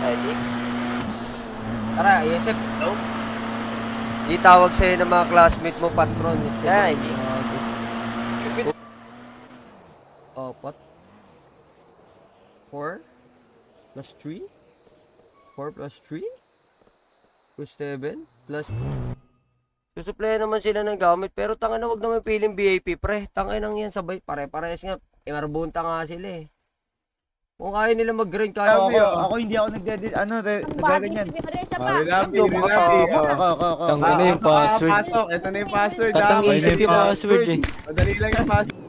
Ready? Tara, Yesep. No? Itawag sa'yo ng mga classmate mo, patron. Yeah, hindi. Apat. 4 plus 3. 4 plus 3. Plus 7. Plus... Susuplayan naman sila ng gamit, pero tanga na wag naman piling VIP, pre. Tanga nang yan, sabay. Pare-parehas nga. Marbunta nga sila eh. Kung kaya nila mag-grind, kaya Ako hindi ako nagaganyan. Relapi. Ako. Tangin na yung password. Pasok, ito na yung password. Katang-isip yung password eh. Madali lang yung password.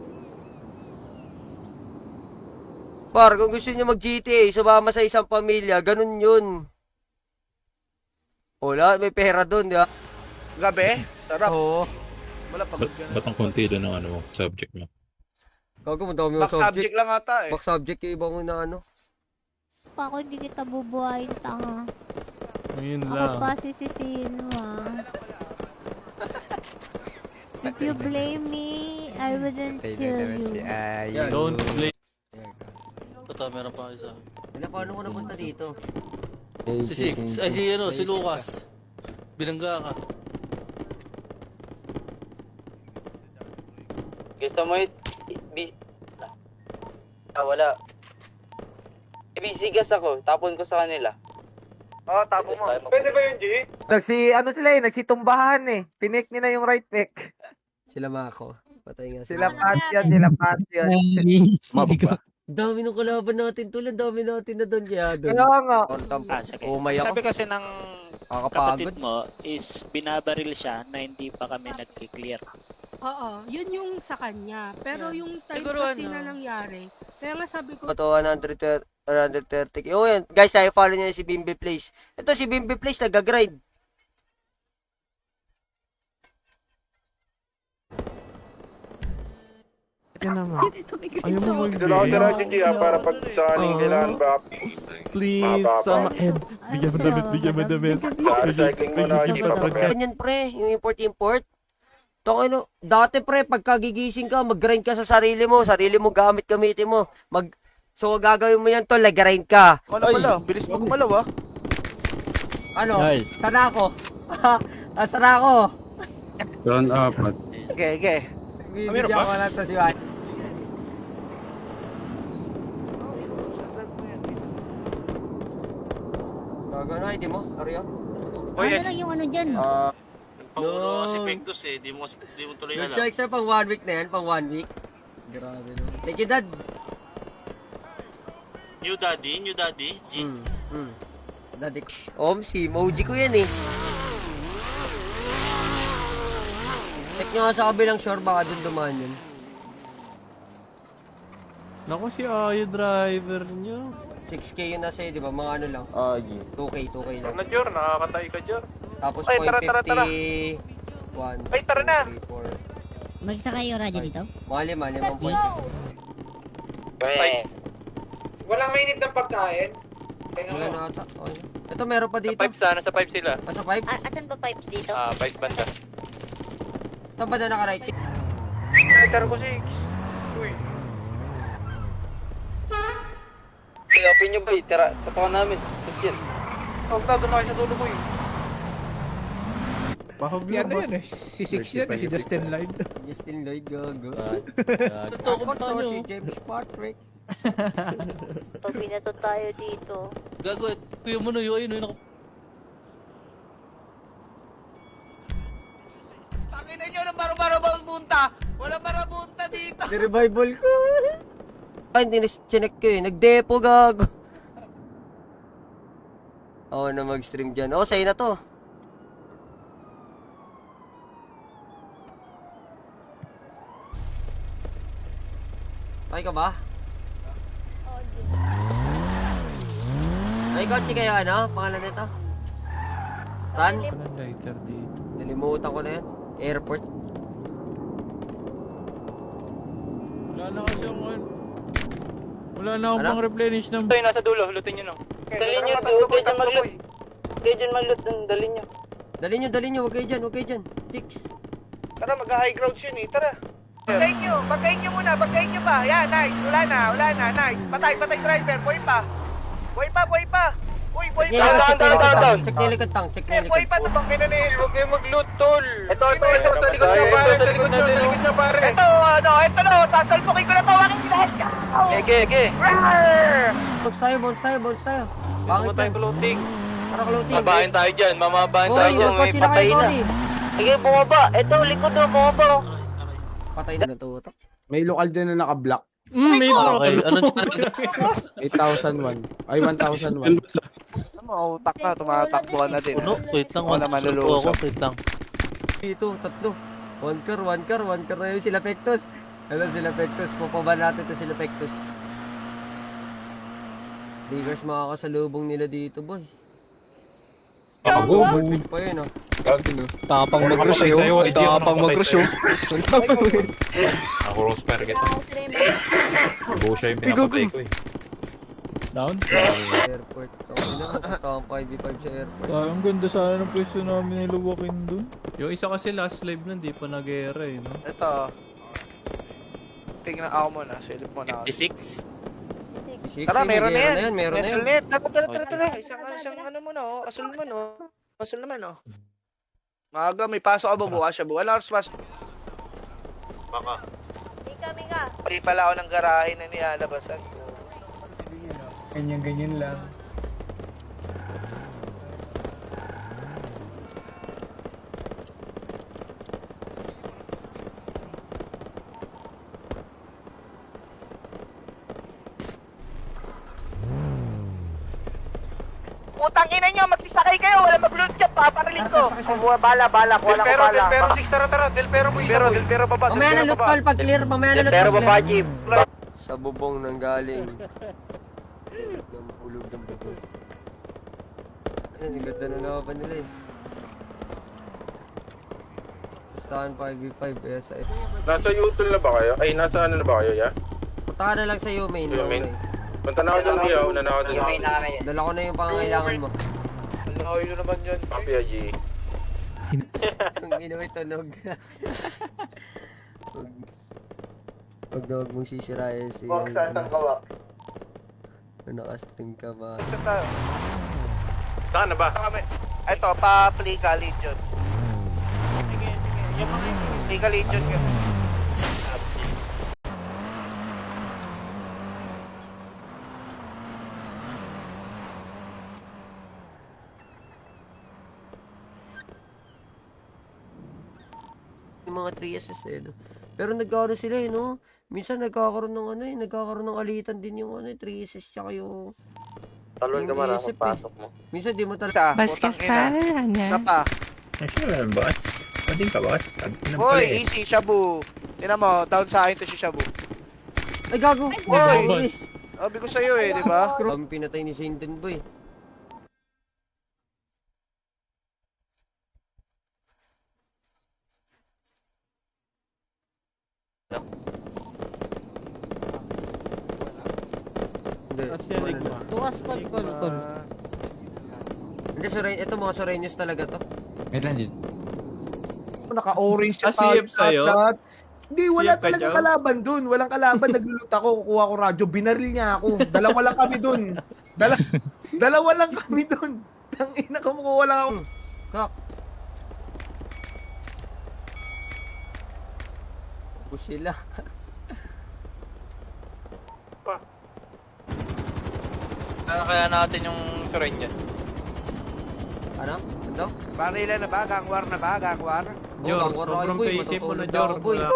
Par, kung gusto niyo mag-GTA, sumama sa isang pamilya, ganun yun. Wala, may pera doon, di ba? Gabi? Sarap. Oo. Wala pagod ka na. Ba't ang konti doon ng ano, subject mo? Gago mo dami yung Back subject lang ata eh. Back subject yung ibang na ano. Pa ako hindi kita bubuhayin, tanga. Ayun Ako lang. pa sisisihin mo, ah. If you blame me, I wouldn't kill you. Yan. Don't play. Ito, meron pa isa. Wala, paano ko napunta dito? Si Six. Ay, si Lucas. Binangga ka. Gusto mo wala. Ibisigas ako, tapon ko sa kanila. Oo, tapo mo. Pwede ba yun, G? Nagsitumbahan eh. Pinik nila yung right pick. Sila Mako. Patay nga Sila Patyon. Mababa. Dami ng kalaban natin tol. Ang dami natin na doon kaya doon. Kaya nga. Sige. Umay ako. Sabi kasi ng Kakapagod. kapatid mo is binabaril siya na hindi pa kami nag-clear. Oo, yun yung sa kanya. Pero yung time Siguro kasi ano. na nangyari, kaya nga sabi ko, Ito 130. Oh yan. Guys, tayo follow niyo si Bimby Place. Ito si Bimby Place nag-grind. Yan naman. Ayaw mo Dala ko si Raji G para pag sakaling kailangan ba? Please, sama Ed. Bigyan mo damit, bigyan mo damit. Recycling mo na, G. Ganyan pre, yung import. Tokeno, dati pre, pagkagigising ka, mag-grind ka sa sarili mo gamitin mo. So gagawin mo yan tol, nag-grind ka. Ano pala? Bilis mo gumalaw ah. Ano? Ay. Sana ako. Sana ako. Doon apat. Okay. Bibigyan ko lang to si Juan. Gagano, hindi mo? Aryo? Ano lang yung ano dyan? No. Si Pectus eh, di mo tuloy Yung check sa pang 1 week na yan, pang 1 week. Grabe naman. Thank you, Dad. New Daddy, G. Daddy ko. Si emoji ko yan eh. Check nyo nga sa kabilang shore, baka dun dumaan yun. Naku si Ayo driver nyo. 6K yun na sa'yo, di ba? Mga ano lang. 2K lang. Ano, Jor? Nakakatay ka, Jor. Tapos Ay, tara. 1, Ay, tara na. 3, 4. Magsa kayo, Raja, dito? Mga 5 point. Walang mainit ng pagkain. Wala na ata. Okay. Ito meron pa dito. Sa 5 sila. Sa 5? Asan ba pipes dito? 5 banda. Saan ba na naka-right? Lighter ko 6. Uy. Open nyo ba? Tara, tatawa namin. Sige. Huwag na, doon na kayo sa dulo ko eh. Pahog Yan na ba? na yun eh. Si Six yan eh. Si Justin Lloyd. Justin Lloyd, gago. Ito, Ako kumanta to, si nyo. James Patrick. Pinato tayo dito. Gago, kuya mo na yun. Ayun, Tangina nyo ng marabunta! Walang marabunta dito! Revival ko. Ay, hindi na-check ko eh. Nag-depo, gago. Oo na mag-stream dyan. Sa'yo na to. Okay ka ba? Ay, kotse kayo ano? Pangalan nito? Ran? Walang lighter dito. Nalimutan ko na yan. Airport. Wala na kasi akong wala na akong Ano? pang-replenish ng... Ito yung nasa dulo, lutin nyo no. Dalhin nyo, huwag kayo dyan mag-loot. Huwag kayo dyan mag-loot, dalhin nyo. Dali nyo. Huwag kayo dyan. Six. Tara, mag-high ground yun eh, tara. Pagkain nyo muna, pagkain nyo pa. Yan, nice, wala na, nice. Patay driver, buhay pa. Uy, boy Check pa. check na likod tang. Check na likod tang. Check na Eh, boy likod. pa. Tang kinanil. Huwag kayong mag-loot, tol. Ito, sa likod nyo, pare. Sa likod nyo, pare. Ito, ito na. Tatalpukin ko na to. Anong lahat ka? Ege. Bounce tayo. Pangit tayo. Floating. Para floating. Mabahin tayo dyan. Mamabahin tayo Cory, dyan. magkotse na kayo, Cory. Sige, bumaba. Ito, likod mo, bumaba. Patay na natutok. May lokal dyan na naka-block. May Okay, anong 8,001. Ay, 1,001. Utak na, tumatakbuhan na din. puno? Wait lang, Wala malulusog. Wait lang. Dito, tatlo. One car na yun sila Pectus. Alam sila Pectus, pupaba natin to sila Pectus. Biggers makakasalubong nila dito, boy. Perfect pa yun, ah. Tapang mag-rush eh. Tapang mag-rush eh. Ako Roseberg ito. Buo siya yung pinapatay ko eh. Down? Airport. Okay na, kasama 5v5 sa airport. Ang ganda sana ng pwesto namin niluwakin dun. Yung isa kasi last live na di pa nag-era eh, no? Ito. Tingnan ako muna. Silip mo na ako. 56? Tara, meron na yan. Meron na yan. Net. Tara. Isang ano mo na, oh. Asul naman, oh. Asul naman, oh. Maaga, may pasok ka ba bukas siya? Wala oras pasok. Baka. Hindi pala ako ng garahe na nilalabasan. Ganyan lang. Putang ina nyo, magsisakay kayo. Wala mag-loot dyan, papariling ko. Bala. Kuha lang ko bala. Del Pero 6, tara. Del Pero baba. Mamaya na loot call pag clear. Pero baba, Jeep. Sa bubong nang galing. Hulog ng bubong. Ayun, ang ganda na laban nila eh. Bastahan 5v5 sa F. Nasa Utol na ba kayo? Ay, nasa ano na ba kayo, ya? Punta ka na lang sa main. Main? Punta na ako dyan, Gia. Una na ako dyan. Yung main na kami. Dala ko na yung pangangailangan mo. Ano yun naman yun? Papia, G. Ang inuwi tunog. Huwag mong sisirayan si... gawa. Nakastring ka ba? Saan na ba? Ito, pa-play ka, Legion. Sige. Yung mga play ka, Legion ka. Yung mga 3SS eh, no? Pero nagkakaroon sila eh, no? Minsan nagkakaroon ng ano eh, nagkakaroon ng alitan din yung ano eh, 3SS tsaka yung... Talon ka yung mara isip kung pasok mo. Minsan di mo talaga... Baskas para, Napa. Ay, boss. Pwedeng ka, boss. Hoy, easy, Shabu. Tingnan mo, down sa akin to si Shabu. Ay, gago! Hoy! Sabi ko sa'yo eh, di ba? Kami pinatay ni Saint Boy. Hindi. Tuwas, call. Hindi, ito mga Sureños talaga to. Naka-orange siya. CF sa'yo? Hindi, wala CF ka talaga dyan? kalaban dun. Walang kalaban. Naglulot ako, kukuha ko radyo. Binaril niya ako. Dalawa lang kami dun. Dalawa lang kami dun. Tangina, kumukuha lang ako. Kak! Tapos sila. Ano kaya natin yung Sureña? Ano? Ano? Barila na ba? Gangwar na ba? Gangwar? Jor, Gangwar sobrang ako, boy. paisip mo na, Matutulog Jor. ako, boy. Wala.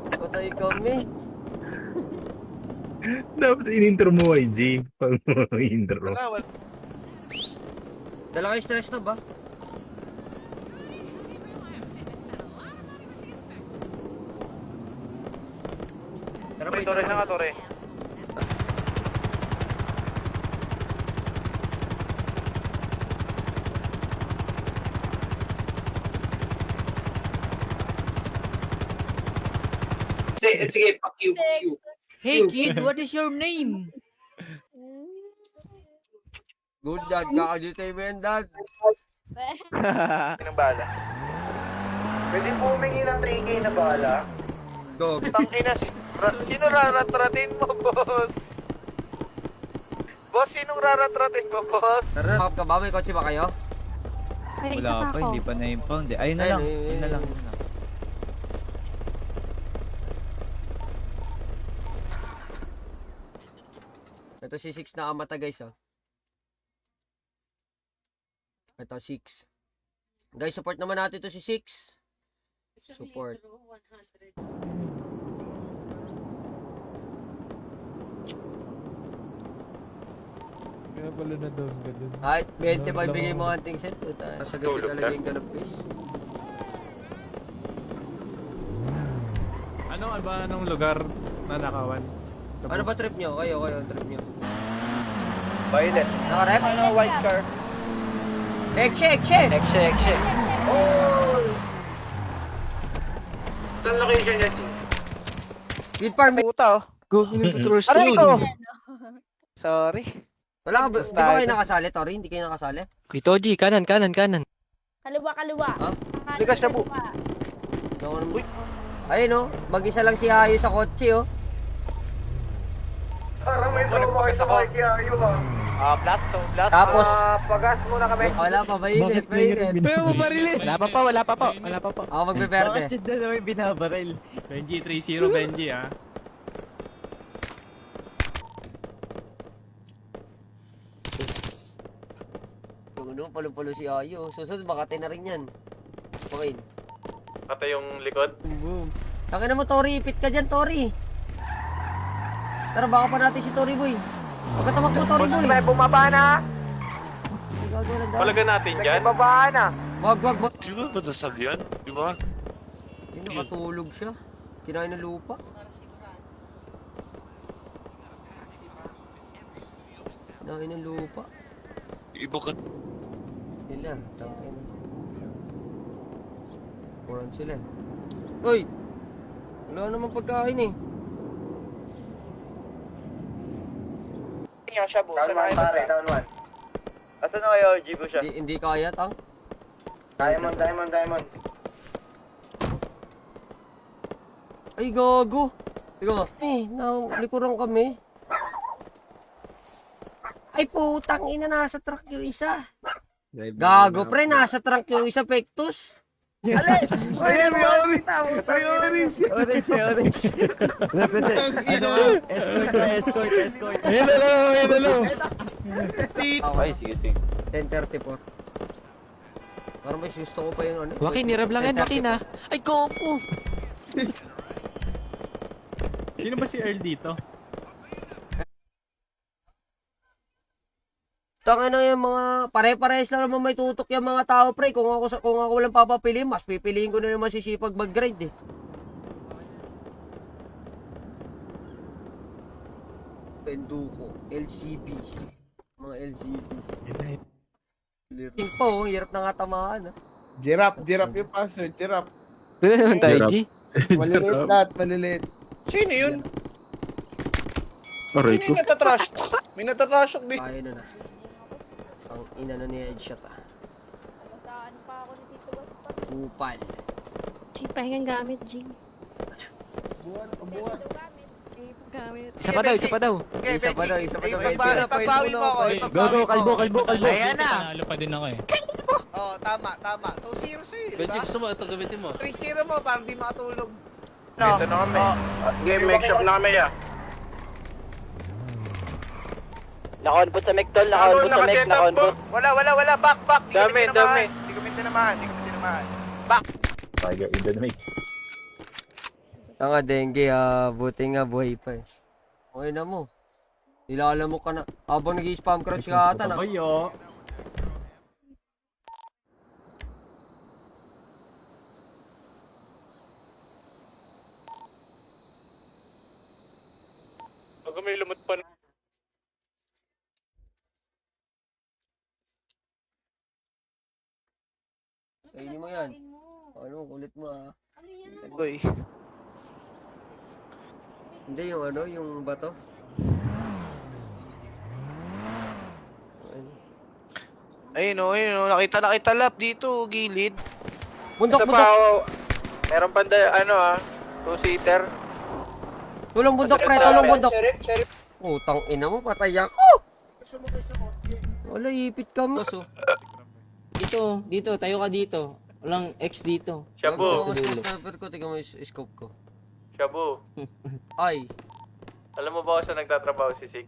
Patay kami. Dapat in-intro mo, YG. Pag mo intro. Wala. Dala kayo stress na ba? Pero pa Tore na nga, Tore. Sige, fuck you. Hey kid, what is your name? Good dad, kakaditay mo yan dad. Ng bala. Pwede po humingi ng 3K na bala. Dog. Tangina, sino raratratin mo, boss? Boss, sinong raratratin mo, boss? Tara na, ka ba? May kotse ba kayo? Ay, isa pa ako. pa na-impound eh. Ayun na lang. Ayun na lang. Ito si 6 na amata guys oh. Ito 6. Guys, support naman natin ito si 6. Support. Kaya pala na down ka dun. Kahit 20 pagbigay mo hunting set. Sa gabi talaga yung ganap guys. Anong lugar na nakawan? Ano ba trip nyo? Kayo, trip nyo. Violet. Naka-rep? Ano, white car? Ekshe! Ekse. Oh! Saan location yan? Field farm. Puta oh. Go, pinag-trust Aray ko! Sorry. Wala ka ba? Di ba kayo nakasali, Tori? Hindi kayo nakasali? Ito, G, kanan. Kaliwa. Ha? Ligas na po. Uy! Ayun oh, mag-isa lang si Ayo sa kotse oh. Parang may tropa kayo sa kotse, ayun ba? Blast. Tapos, Pagas muna kami. wala pa, mainit. Wala pa po. Ako magbe-verde. na naman binabaril? Benji, 3-0 Benji ah. Ano, palo-palo si Ayo. Susunod, Makati na rin yan. Okay. Patay yung likod. Boom. Tangina mo, Tori. Ipit ka dyan, Tori. Tara, baka pa natin si Tori Boy. Pagkatamak mo, Tori Boy. May bumaba na. Ay, gagawin lang dahil. Palagan natin dyan. May bumaba na. Wag. Di ba badasag yan? Di ba? Ay, nakatulog siya. Kinain ng lupa. Kinain ng lupa. Iba ka. Sila, tangina. Kurang sila. Uy! Wala namang pagkain eh. Siya, boss. Down one. Asan na kayo, Jibo siya? Hindi kaya, tang. Diamond. Ay, gago. Tiga, likuran kami. Ay, putang ina, nasa truck yung isa. Gago, pre, nasa trunk yung isa, Pectus. Ayan, may orange. May orange. Orange. Escort. Hello. Okay, sige. 10:34. Parang may gusto ko pa yung ano. Joaquin, nirab lang yan, Joaquin ah. Ay, Goku! Sino ba si Earl dito? Tangin na yung mga pare-parehas lang naman may tutok yung mga tao, pre. Kung ako lang papapili, mas pipiliin ko na naman sisipag mag-grind eh. Penduko, LCB. Mga LCB. Liring po, hirap na nga tamaan. Giraffe yung password, giraffe. Doon naman tayo, G. Maliliit. Sino yun? Aray Sino yung natatrash? May natatrash din. Kaya na. Ang ina na ni headshot ah. Saan pa ako ni Tito Boss? Upal. G, pahingang gamit, G. Buwan. Gamit. Isa pa daw. Isa pa daw. Pagbawi mo ako. Go, kalbo. Ayan na. Nanalo pa din ako eh. Oh, tama. 2-0 sa'yo. Benji, gusto mo, ito gamitin mo. 3-0 mo, parang di makatulog. Dito na kami. Game make shop na kami, ah. Naka-onput sa Mectol, naka-onput sa Mec, naka-onput. Wala. Back. Dami. Hindi ko tinamaan. Back. Tiger in the mix. Tanga, dengue buti nga buhay pa eh. Okay na mo. Nilala mo ka na. Habang nag-i-spam crouch ka ata na. Bayo. Pag may lumot pa. Kainin mo yan. Ano, kulit mo ah. Boy. Hindi yung ano, yung bato. Ayun oh, nakita lap dito, gilid. Bundok. Meron pa two-seater. Tulong bundok pre, tulong bundok. Utang ina mo, patay ako. Wala, ipit ka mo. Dito, tayo ka dito. Walang X dito. Shabu, Sniper ko, tingnan mo yung scope ko. Shabu. Ay. Alam mo ba kung saan nagtatrabaho si Six?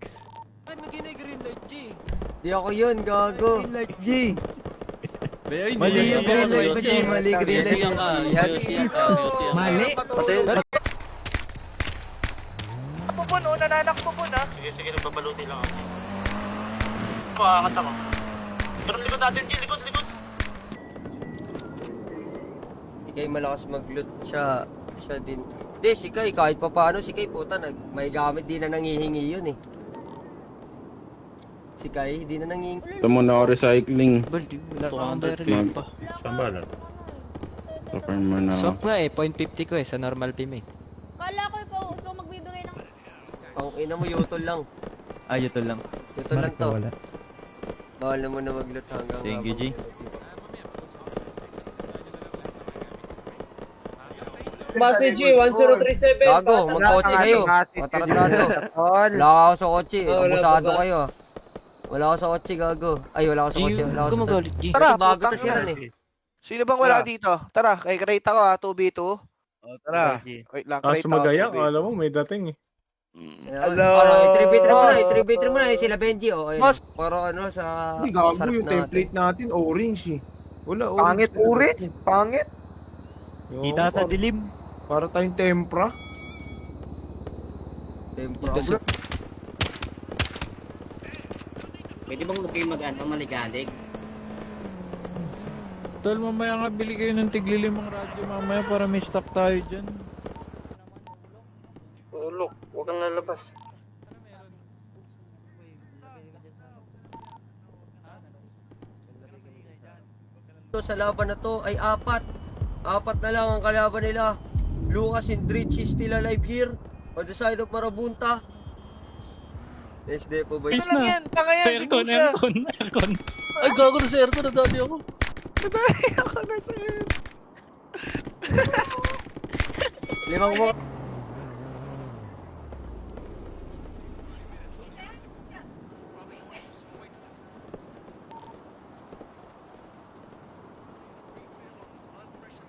Ay, mag-inay green light, G. Di ako yun, gago. Green light, G. Mali yung green light, G. Mali green light. Mali. Pupun, nananak pupun ha. Sige, nagbabaluti lang ako. Makakanta ko. Pero likod natin, G, likod. Si Kay malakas mag-loot siya. Siya din. Hindi, si Kay, kahit pa paano, si Kay, puta, may gamit, di na nangihingi yun eh. Si Kay, di na nangihingi. Ito muna ako recycling. Baldi, wala akong baril pa. Saan ba lang? Super muna ako. Swap nga eh, 0.50 ko eh, sa normal team eh. Kala ko ikaw magbibigay ng... Ang ina mo, yutol lang. Ito lang. Yutol lang to. Bawal na muna mag-loot hanggang... Thank you, G. Base G, 1037. Gago, magkotse kayo. Matarantado. Wala ako sa kotse. Abusado kayo. Wala ako sa kotse, gago. Ay, wala ako sa kotse. Wala ako sa kotse. Tara, Bago putang to siya ina. eh. Sino bang wala dito? Tara, kay Krate ako ha, 2v2. Tara. Wait lang, Ah, Krate ako. sumagaya, 2v2. alam mo, may dating eh. Hello. Para i-3v3 muna, i-3v3 muna. Sila Benji, oh. Ayun. Boss. Para ano, sa... Hindi, gago sarap yung natin. template natin, orange eh. Wala, orange. Pangit. Kita sa dilim. Para tayong tempra. Tempra. Pwede bang huwag kayo maligalig? Tol, mamaya nga bili kayo ng tigli-5 radyo mamaya para may stock tayo dyan. Look, huwag kang lalabas. Sa laban na to ay 4. 4 na lang ang kalaban nila. Lucas and Dritch is still alive here on the side of Marabunta. SD po ba yun? Ano lang yan? Tanga yan, si Kusha. Ay, gago na sa aircon, nadali ako. Nadali ako na sa'yo. Limang mo.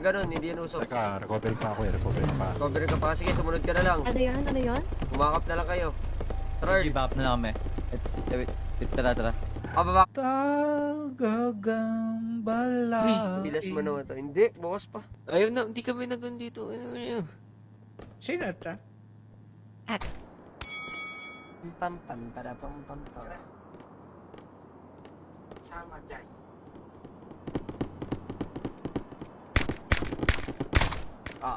Ganon, hindi yan usok. Teka, recovery pa ako eh, recovery pa. Cover ka pa. Sige, sumunod ka na lang. Ano yun? Kumakap na lang kayo. Third. Give up na lang kami. Tara. Baba. Tagagambala. Bilas mo naman to. Hindi, bukas pa. Ayaw na, hindi kami nagandito. Ano? Sino ata? Pam pam para pam pam pam. Sama dyan. Ah.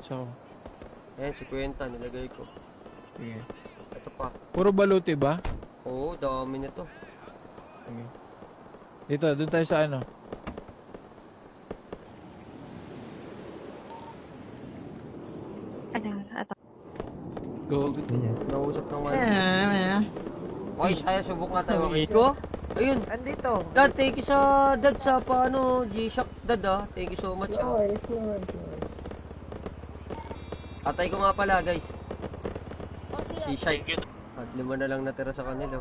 So, Ayan, si Kwenta, nilagay ko. sige. Ito pa. Puro baluti ba? Oo, dami na to. Sige. Dito, doon tayo sa ano. Go. Nausap ng ano. Okay, saya subok nga tayo. Okay ko? Ayun. Andito. Dad, thank you sa dad sa paano G-Shock dad ah. Thank you so much. Ah. Atay ko nga pala guys. Si Shai. At 5 na lang natira sa kanila.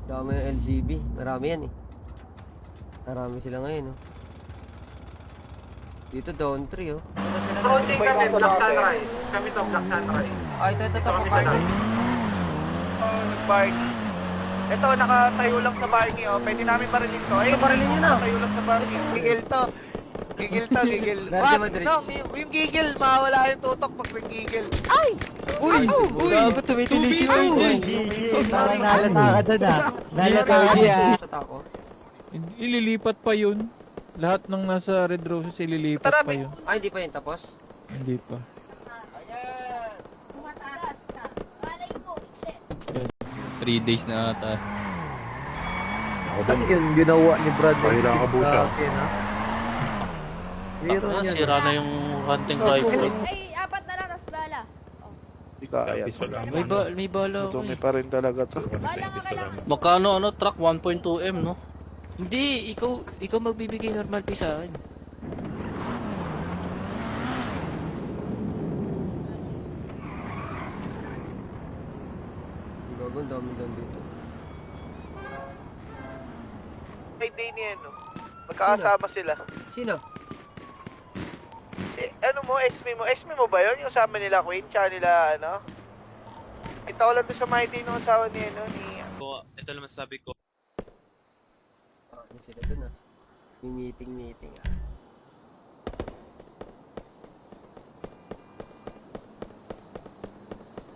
Dami yung LGB. Marami yan eh. Marami sila ngayon oh. Dito down 3 oh. Approaching kami, Black Sunrise. Kami to, Black Sunrise. Ay, ito, parking. Nag-parking. Ito, nakatayo lang sa parking, oh. Pwede namin barilin to. Ito, barilin nyo na. Nakatayo lang sa parking. Gigil to. Gigil. Real Madrid. No, yung gigil, mawala yung tutok pag nagigil. Uy! Gago, tumitili si Wayne. Parang nalata ka doon ah. Nalata ka doon sa tako. Ililipat pa yun. Lahat ng nasa Red Roses ililipat pa yun. Ay, hindi pa yun tapos? Hindi pa. 3 days na ata. Ako din. Yung ginawa ni Brad. Pahila ka busa. Sira na yung hunting rifle. Ay, 4 na lang, tapos bala. Kaya. Piso lang. May bala ako Dumi pa rin talaga to. Piso lang. Magkano ano, truck 1.2M, no? Hindi, ikaw magbibigay normal pay sa akin. Gago, ang dami dito. May day niya, no? Magkakasama sila. Sino? Ano mo, SME mo ba yun? Yung kasama nila Queen, tsaka nila, ano? Kita ko lang to sa Mighty nung asawa niya, no? Ito lang masasabi ko. Ano sila dun ah? May meeting ah.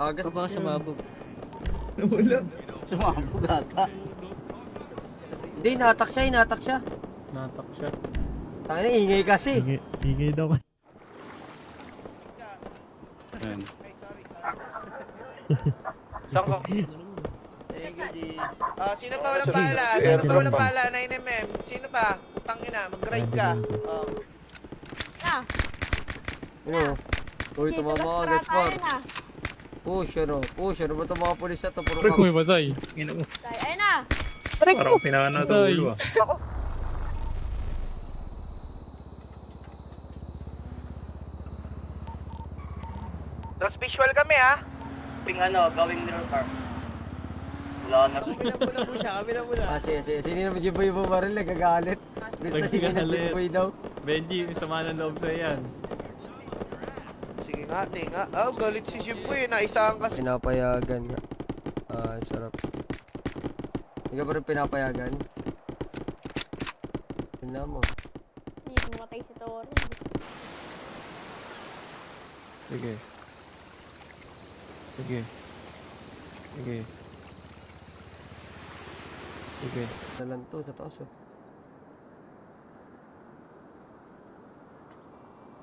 Agas Ito baka sumabog. Sumabog ata. Hindi, inatak siya. Natak siya. Tangina, ingay kasi. Ingay daw. Saan ka? Sino pa walang pala? Sino pa walang pala? 9mm. Sino pa? Putang ina, mag-ride ka. Ah, Ano? Uy, dito tumama ka, Gaspar. Push, ano? Ba't ang mga polis na to? Puro ka. Uy, matay. Ayun na. Parang pinana sa ulo ah. Tapos visual kami, ha? Gawing mirror car. Wala na. Sige. Sino naman yung boy baril? Nagagalit. Nagagalit. Boy daw. Benji, sama ng loob sa yan. Sige nga, tinga. Oh, galit si Shibuya. Naisahan kasi. Pinapayagan nga. Sarap. Hindi ka pa rin pinapayagan? Tingnan mo. Hindi pumatay si Tori. Sige. Nalan to sa taas oh.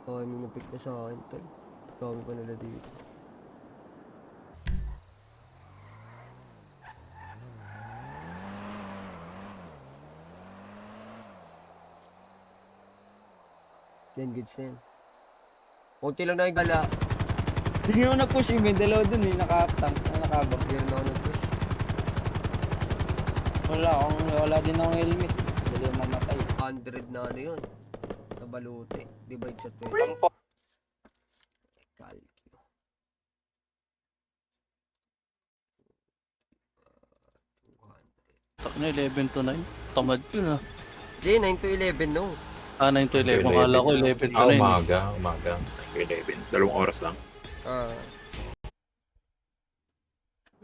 May napik na sa akin tol. Dami pa nila dito. Yan, goods na yan. Kunti lang na yung gala. Hindi mo nag-push yung may dalawa dun eh, nakabak. Hindi rin ako nag-push. Wala din akong helmet. Dali mamatay. 100 na ano yun. Sa balute. Divide sa 20. Calcio. Tak na 11 to 9. Tamad yun ah. Hindi, 9 to 11 no. 9 to 11. Akala ko 11 to 9. Umaga. 11. 2 oras lang.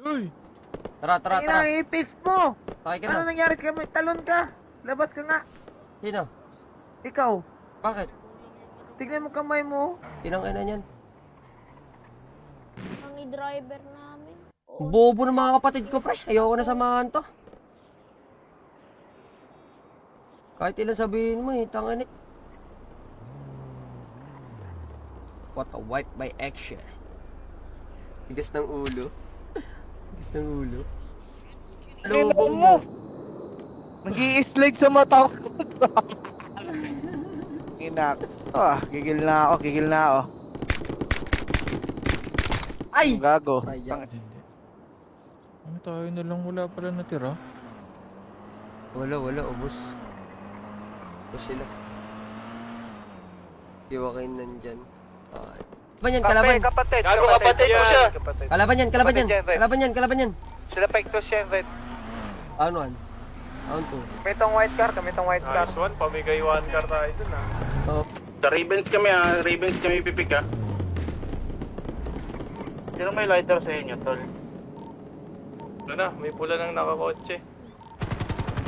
Uy! Tara. ipis mo! Sakay ka na. nangyari sa kami? Talon ka! Labas ka nga! Sino? Ikaw! Bakit? Tignan mo kamay mo! Tinang ina niyan. Ang driver namin. Bobo ng mga kapatid ko, pre. Ayoko na samahan to. Kahit ilan sabihin mo, tangin eh. What a wipe by action. Tigas ng ulo. Lobo mo! Nag-i-slide sa mata ko! Inak. Gigil na ako. Ay! Gago. Ano tayo na lang wala pala natira? Wala, ubos. Ubos sila. Iwakin nandyan. Kalaban. Kapatid. Gago, kapatid mo siya. Kalaban yan. Sila pektos yan, Red. Ano? Ano to? Kami tong white car. Nice one. Pamigay 1 car tayo dun ah. Oh, Sa Ravens kami pipik ah. Sino may lighter sa inyo, tol? Ano na, may pula nang nakakotse.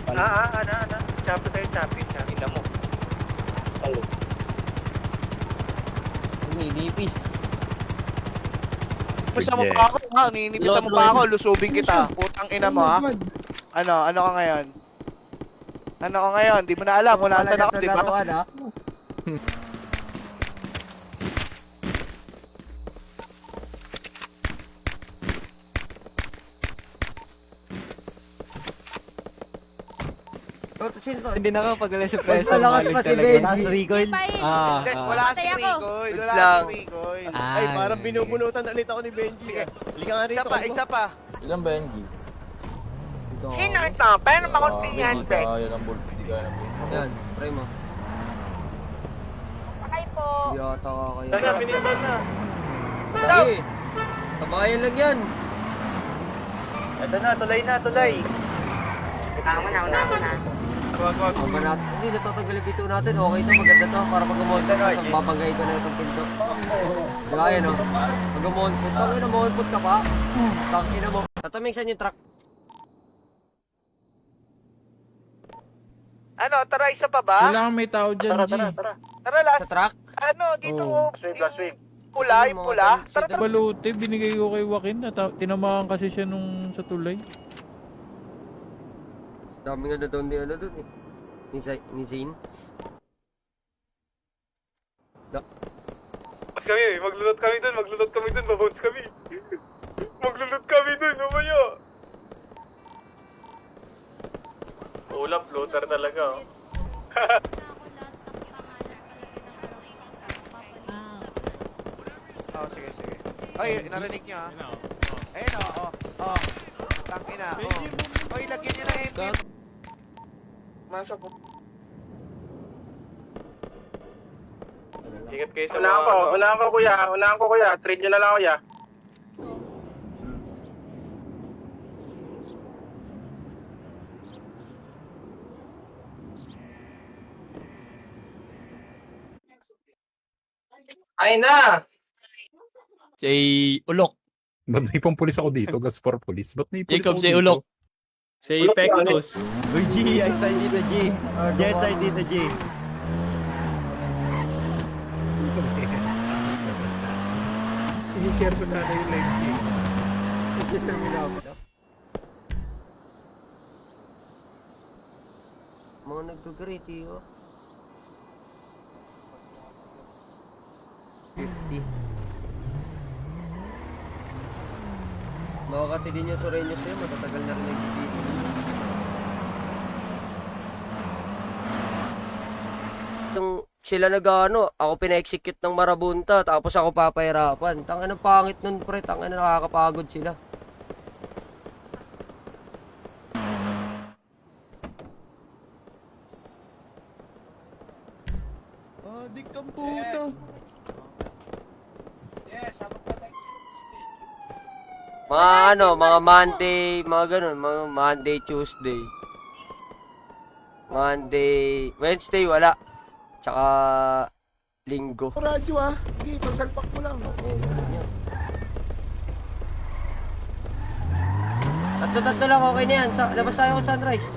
Ano? Chapi. Ina mo. Nipis. Sa mukha ako, ha? Ninipis sa mukha ako. Lusubin kita. Putang ina mo, ha? Ano ka ngayon? Di mo na alam kung nasa ako, di ba? Laruan, ha? Sino to? Hindi nakapagalis sa Mas malakas pa si Benji. recoil. Hindi, wala si Patay ako. Ricoy. Goods Wala lang. si Ricoy. Ay, parang binubunutan ulit ako ni Benji. Sige. Halika nga Isa pa, isa pa. Ilan Benji? Sino ito? Pero makonsinyente. Kaya ng bolt. Hindi kaya ng bolt. Yan, try mo. Sakay po. Yata ka kaya. Sana, pinipan na. Sige. Tabayan lang yan. Ito na, tulay na, tulay. Ang banat. Hindi, natatanggal yung pito natin. Okay to, maganda to. Para pag umonpot ka, babangay ko na itong pinto. Diba yan, no? Pag umonpot, tangin na umonpot ka pa. Tangin na mo. Tataming saan yung truck? Ano, tara, isa pa ba? Kailangan may tao dyan, G. Tara, last. Sa truck? Ano, dito. Oh. Yung pula, yung pula. Tara, tara. Balute, binigay ko kay Joaquin. Tinamaan kasi siya nung sa tulay. Daming ano doon eh. Ni Zane. Maglulot kami dun, mabounce kami. Maglulot kami dun, umaya. Ulap, floater talaga, oh. Oh, sige, sige. Ay, narinig niyo, ha? Ayun, oh. Tangina, oh. Oy, lagyan niyo ng MP. Masok po. Ingat kayo sa mga... Unahan ko, kuya. Trade nyo na lang, kuya. Ay na! Say Ulok. Ba't may pang pulis ako dito? Gaspar police. Ba't may pulis Jacob, ako say dito? Ulok. Say Pectus. Uy, G, ay side dito, G. Jet side dito, G. I-share ko na yung live, G. I-system mo na. Mga nagkagariti, oh. 50. Makakati din yung Sureños na yun, matatagal na rin nagkikita. Yung sila nag-ano, ako pina-execute ng marabunta, tapos ako papahirapan. Tangin ng pangit nun, pre, tangin na nakakapagod sila. Dik kang puto. Mga ano, mga Monday, mga ganun, mga Monday, Tuesday. Monday, Wednesday wala. Tsaka Linggo. Radyo ah. Sige, pagsalpak mo lang. Tatlo lang, okay na yan. Labas tayo kung sunrise.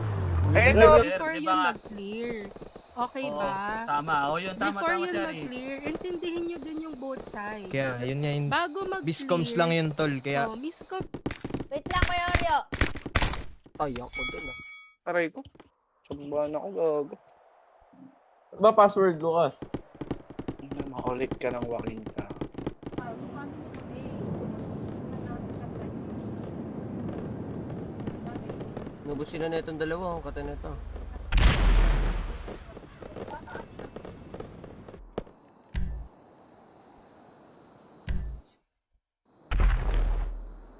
Before you mag-clear. Okay ba? Tama. O yun, tama, Before tama you siya. mag-clear, intindihin nyo din yung both sides. Kaya, yun nga yun. Bago mag-clear. Biscoms lang yun, tol. Kaya, Oh, miscom. Wait lang, Kuya Oreo. Ay, ako dun ah. Aray ko. Sumbahan ako, gago. Ano ba password, Lucas? Makulit ka ng Joaquin ka. Nubusin na itong dalawa, ang kata na ito.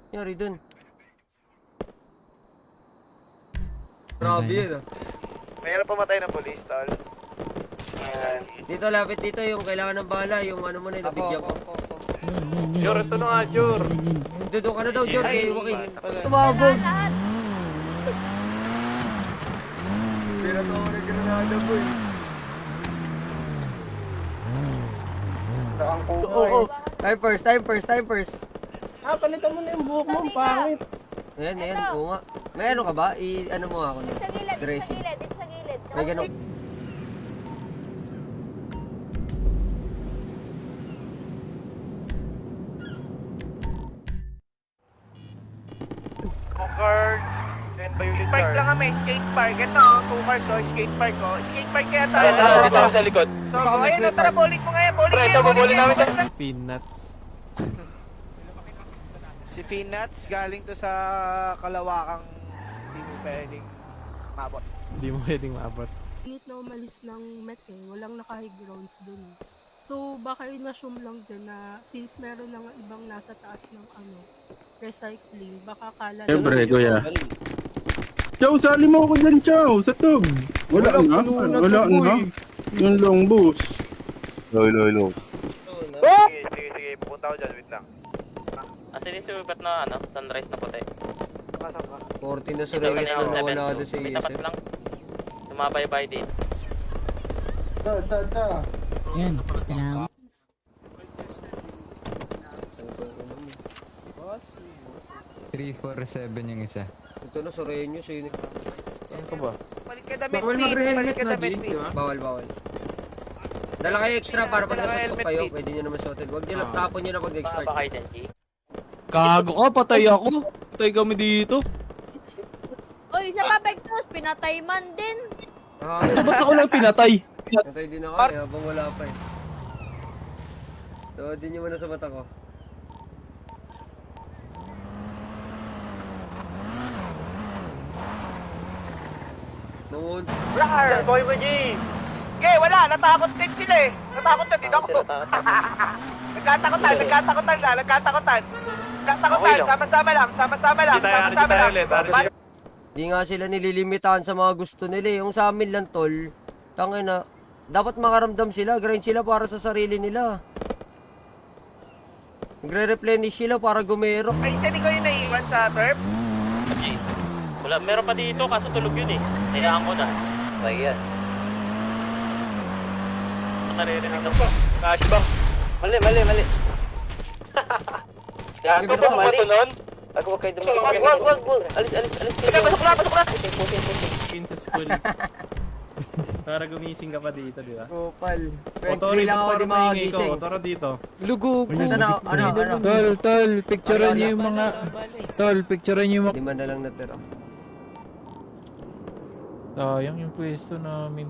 Yari dun. Grabe yun ah. Mayroon pumatay ng police, tol. Dito, lapit dito, yung kailangan ng bala, yung ano mo na, nabigyan ko. Jor, ito na nga, Jor. Dito ka na daw, George, kay Joaquin. Lahat. Tumabog! Pira to ako na granada po eh. Oo, time first. Palitan mo na yung buhok mo, pangit. Ayan, oo nga. May ano ka ba? Ano mo nga ako na? Sa gilid, Dressing. sa gilid. May ganun. Go-kart. Then skate park lang kami, skate park. Ito, go-kart ko, skate park ko. Skate park kaya tayo. Dito sa likod. So, ayun na, tara, bowling mo ngayon. Bowling namin. Peanuts. Si Peanuts, galing to sa Kalawakang hindi mo pwedeng Mabot. Hindi mo pwedeng maabot. Unit na umalis ng Met eh, walang naka-high grounds dun eh. So baka in-assume lang din na since meron ng ibang nasa taas ng recycling, baka kala Siyempre, kuya. Chow, sali mo ako dyan, Chow, sa tub. Wala na. Yung long bus. Lo. Sige, pupunta ko dyan, wait lang. Asin yung sumipat na sunrise na puti. 40 na sa release na nawala doon sa May tapat ESF. lang. Tumabaybay din. Yan, salamat. yung isa. Ito na, Soreño, sino? Ano ka ba? Balik ka damit, balik ka damit, Bawal. Dala kayo extra para pag Dala ka nasutok helmet, kayo, Pete. pwede nyo naman suotin. Huwag nyo lang tapon nyo na pag nag-start. Baka kayo dyan, G. Gago ka, patay ako. Patay kami dito. Uy, sa Papektos, pinatay man din. Ba't ako lang pinatay? Natay din ako eh, habang wala pa eh. So, di nyo muna sa mata ko. Noon. Rar! Boy mo, G! Okay, wala. Natakot din sila eh. Natakot na din ako. Nagkatakotan. Sama-sama lang. Di nga sila nililimitahan sa mga gusto nila eh. Yung sa amin lang, tol. Tangina. Dapat makaramdam sila. Grind sila para sa sarili nila. Nagre-replenish sila para gumero. Ay, hindi ko yung naiwan sa turf. G, wala. Meron pa dito, kaso tulog yun eh. Hayaan ko na. Ayan. Nakaririnig ako. Cash bang? Mali. Gago ba mali? Huwag kayo dumating. Wag. Alis. Pasok na. Pin sa school. Para gumising ka pa dito, di ba? Kopal. Otori, lang ako di makagising. Otoro dito. Lugo. Ito na, ano. Tol, picturean niyo yung mga... Tol, picturean niyo yung mga... 5 na lang natira. Sayang yung pwesto namin.